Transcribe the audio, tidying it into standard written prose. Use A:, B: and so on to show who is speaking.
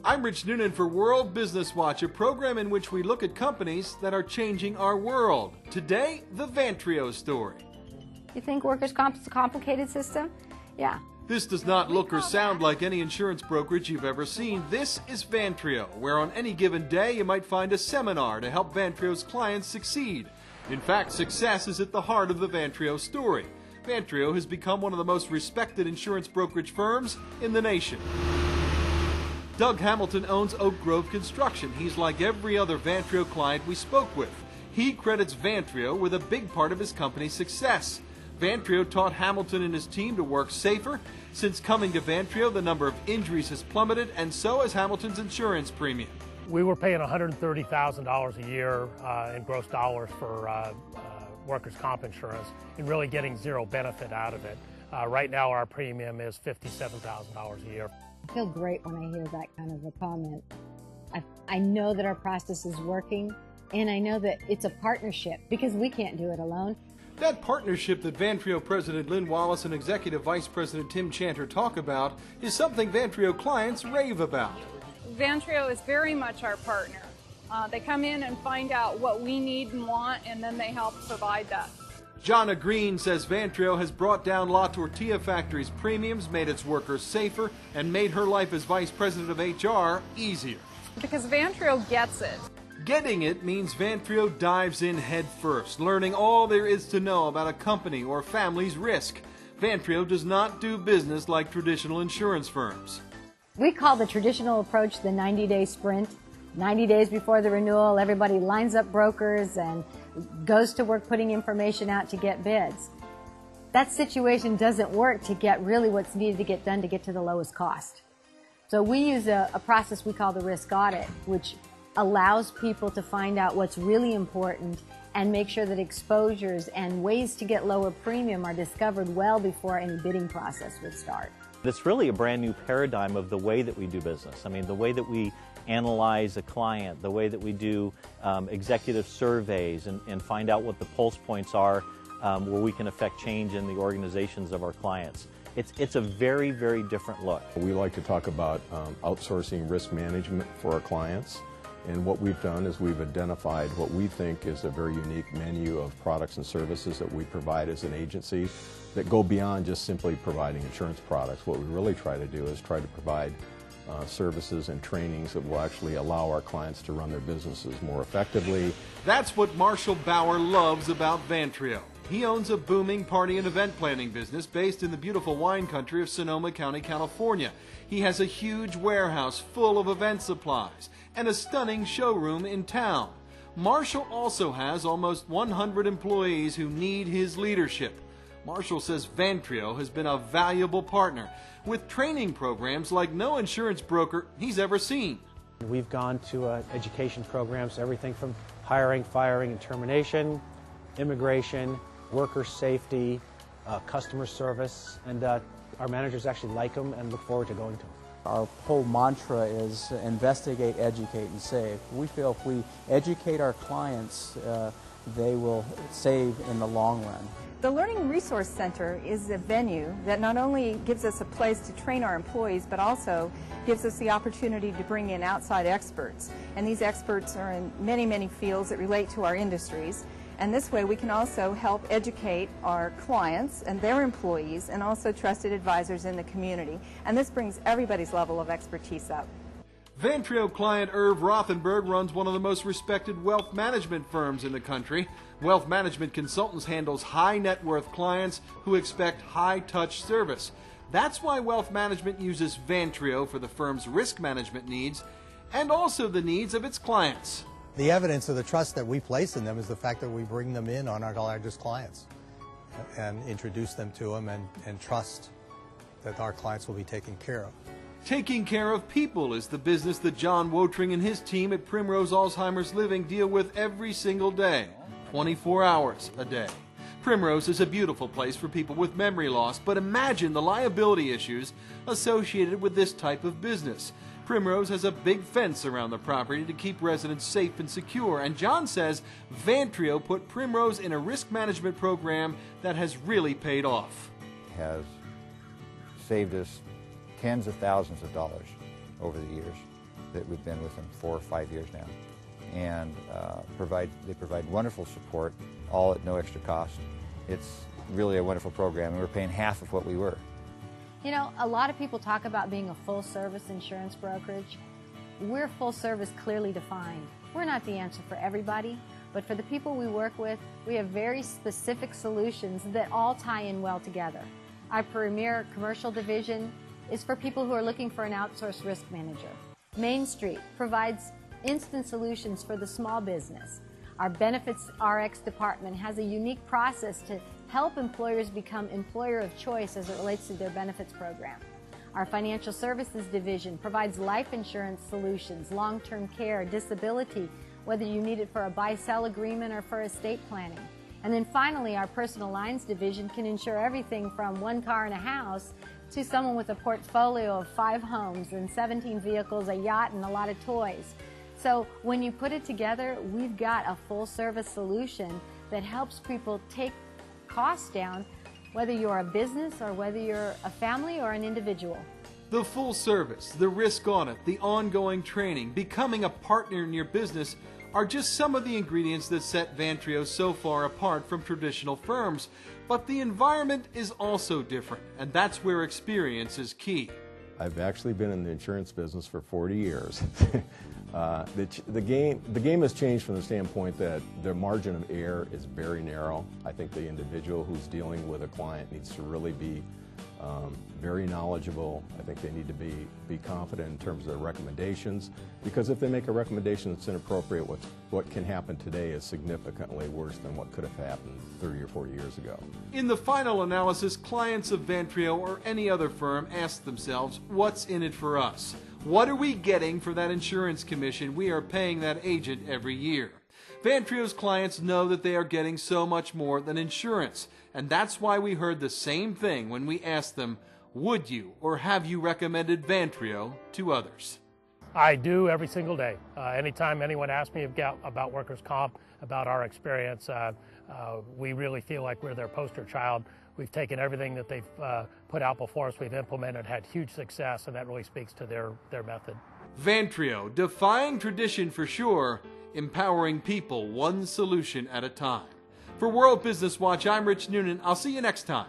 A: I'm Rich Noonan for World Business Watch, a program in which we look at companies that are changing our world. Today, the Vantreo story.
B: You think workers' comp is a complicated system? Yeah.
A: This does not look or sound like any insurance brokerage you've ever seen. This is Vantreo, where on any given day you might find a seminar to help Vantreo's clients succeed. In fact, success is at the heart of the Vantreo story. Vantreo has become one of the most respected insurance brokerage firms in the nation. Doug Hamilton owns Oak Grove Construction. He's like every other Vantreo client we spoke with. He credits Vantreo with a big part of his company's success. Vantreo taught Hamilton and his team to work safer. Since coming to Vantreo, the number of injuries has plummeted, and so has Hamilton's insurance premium.
C: We were paying $130,000 a year in gross dollars for workers' comp insurance and really getting zero benefit out of it. Right now our premium is $57,000 a year.
D: I feel great when I hear that kind of a comment. I know that our process is working, and I know that it's a partnership because we can't do it alone.
A: That partnership that Vantreo President Lynn Wallace and Executive Vice President Tim Chanter talk about is something Vantreo clients rave about.
E: Vantreo is very much our partner. They come in and find out what we need and want, and then they help provide that.
A: Jonna Green says Vantreo has brought down La Tortilla Factory's premiums, made its workers safer, and made her life as Vice President of HR easier.
E: Because Vantreo gets it.
A: Getting it means Vantreo dives in head first, learning all there is to know about a company or family's risk. Vantreo does not do business like traditional insurance firms.
D: We call the traditional approach the 90-day sprint. 90 days before the renewal, everybody lines up brokers and goes to work putting information out to get bids. That situation doesn't work to get really what's needed to get done to get to the lowest cost. So we use a process we call the risk audit, which allows people to find out what's really important and make sure that exposures and ways to get lower premium are discovered well before any bidding process would start.
F: It's really a brand new paradigm of the way that we do business. I mean, the way that we analyze a client, the way that we do executive surveys and find out what the pulse points are where we can affect change in the organizations of our clients. It's a very, very different look.
G: We like to talk about outsourcing risk management for our clients. And what we've done is we've identified what we think is a very unique menu of products and services that we provide as an agency that go beyond just simply providing insurance products. What we really try to do is try to provide services and trainings that will actually allow our clients to run their businesses more effectively.
A: That's what Marshall Bauer loves about Vantreo. He owns a booming party and event planning business based in the beautiful wine country of Sonoma County, California. He has a huge warehouse full of event supplies and a stunning showroom in town. Marshall also has almost 100 employees who need his leadership. Marshall says Vantreo has been a valuable partner with training programs like no insurance broker he's ever seen.
H: We've gone to education programs, everything from hiring, firing, and termination, immigration, worker safety, customer service, and our managers actually like them and look forward to going to them.
I: Our whole mantra is investigate, educate, and save. We feel if we educate our clients, they will save in the long run.
J: The Learning Resource Center is a venue that not only gives us a place to train our employees, but also gives us the opportunity to bring in outside experts. And these experts are in many, many fields that relate to our industries. And this way we can also help educate our clients and their employees and also trusted advisors in the community. And this brings everybody's level of expertise up.
A: Vantreo client Irv Rothenberg runs one of the most respected wealth management firms in the country. Wealth Management Consultants handles high net worth clients who expect high touch service. That's why Wealth Management uses Vantreo for the firm's risk management needs and also the needs of its clients.
K: The evidence of the trust that we place in them is the fact that we bring them in on our largest clients and introduce them to them and trust that our clients will be taken care of.
A: Taking care of people is the business that John Wotring and his team at Primrose Alzheimer's Living deal with every single day, 24 hours a day. Primrose is a beautiful place for people with memory loss, but imagine the liability issues associated with this type of business. Primrose has a big fence around the property to keep residents safe and secure, and John says Vantreo put Primrose in a risk management program that has really paid off.
L: It has saved us tens of thousands of dollars over the years. that we've been with them 4 or 5 years now, and they provide wonderful support, all at no extra cost. It's really a wonderful program, and we're paying half of what we were.
D: You know, a lot of people talk about being a full-service insurance brokerage. We're full-service, clearly defined. We're not the answer for everybody, but for the people we work with, we have very specific solutions that all tie in well together. Our premier commercial division is for people who are looking for an outsourced risk manager. Main Street provides instant solutions for the small business. Our Benefits RX department has a unique process to help employers become employer of choice as it relates to their benefits program. Our Financial Services division provides life insurance solutions, long-term care, disability, whether you need it for a buy-sell agreement or for estate planning. And then finally, our Personal Lines division can insure everything from 1 car and a house to someone with a portfolio of 5 homes and 17 vehicles, a yacht, and a lot of toys. So when you put it together, we've got a full-service solution that helps people take costs down, whether you're a business or whether you're a family or an individual.
A: The full service, the risk audit, the ongoing training, becoming a partner in your business are just some of the ingredients that set Vantreo so far apart from traditional firms. But the environment is also different, and that's where experience is key.
G: I've actually been in the insurance business for 40 years. The game has changed from the standpoint that the margin of error is very narrow. I think the individual who's dealing with a client needs to really be very knowledgeable. I think they need to be confident in terms of their recommendations, because if they make a recommendation that's inappropriate, what can happen today is significantly worse than what could have happened 30 or 40 years ago.
A: In the final analysis, clients of Vantreo or any other firm ask themselves, what's in it for us? What are we getting for that insurance commission we are paying that agent every year? Vantreo's clients know that they are getting so much more than insurance, and that's why we heard the same thing when we asked them, would you or have you recommended Vantreo to others?
C: I do every single day. Anytime anyone asks me about workers' comp, about our experience, we really feel like we're their poster child. We've taken everything that they've put out before us, we've implemented, had huge success, and that really speaks to their method.
A: Vantreo, defying tradition for sure, empowering people one solution at a time. For World Business Watch, I'm Rich Noonan. I'll see you next time